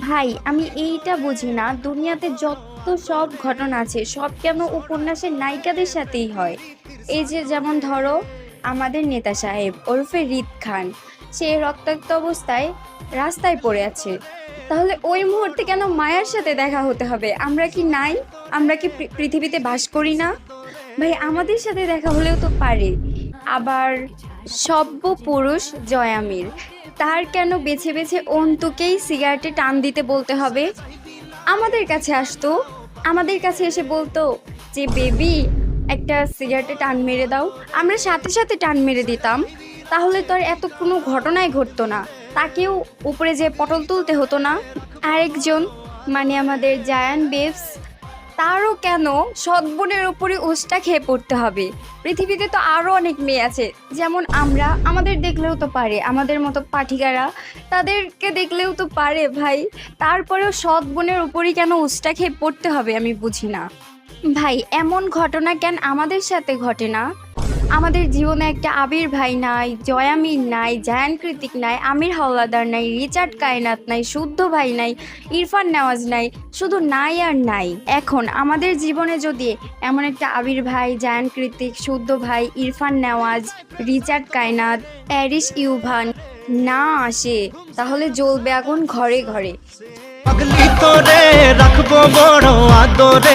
ভাই আমি এইটা বুঝি না, দুনিয়াতে যত সব ঘটনা আছে সব কেন উপন্যাসের নায়িকাদের সাথেই হয়। এই যে যেমন ধরো, আমাদের নেতা সাহেব ওরফে রিদ খান, সে রক্তাক্ত অবস্থায় রাস্তায় পড়ে আছে, তাহলে ওই মুহূর্তে কেন মায়ার সাথে দেখা হতে হবে? আমরা কি নাই? আমরা কি পৃথিবীতে বাস করি না? ভাই আমাদের সাথে দেখা হলেও তো পারে। আবার সভ্য পুরুষ জয়ামির, তার কেন বেছে বেছে অন্তুকেই সিগারেটে টান দিতে বলতে হবে? আমাদের কাছে আসতো, আমাদের কাছে এসে বলতো যে বেবি একটা সিগারেটে টান মেরে দাও, আমরা সাথে সাথে টান মেরে দিতাম। তাহলে তো আর এত কোনো ঘটনাই ঘটতো না, তাকেও উপরে যে পটল তুলতে হতো না। আরেকজন, মানে আমাদের জায়ান বেবস, তারও কেন সদ্গুণের উপরে উষ্টা খেয়ে পড়তে হবে? পৃথিবীতে তো আরো অনেক মেয়ে আছে, যেমন আমরা, আমাদের দেখলেও তো পারে, আমাদের মতো পাঠিকারা, তাদেরকে দেখলেও তো পারে ভাই। তারপরেও সদ্গুণের উপরই কেন উষ্টা খেয়ে পড়তে হবে আমি বুঝি না। ভাই এমন ঘটনা কেন আমাদের সাথে ঘটে না? আমাদের জীবনে একটা আবির ভাই নাই, জয়ামিন নাই, জায়ান কৃতিক নাই, আমির হাওলাদার নাই, রিচার্ড কায়নাত নাই, শুদ্ধ ভাই নাই, ইরফান নেওয়াজ নাই, শুধু নাই আর নাই। এখন আমাদের জীবনে যদি এমন একটা আবির ভাই, জায়ান কৃতিক, শুদ্ধ ভাই, ইরফান নেওয়াজ, রিচার্ড কায়নাত, প্যারিস ইউভান না আসে, তাহলে জ্বলবে আগুন ঘরে ঘরে। পাগলি তোরে রাখবো বড় আদরে।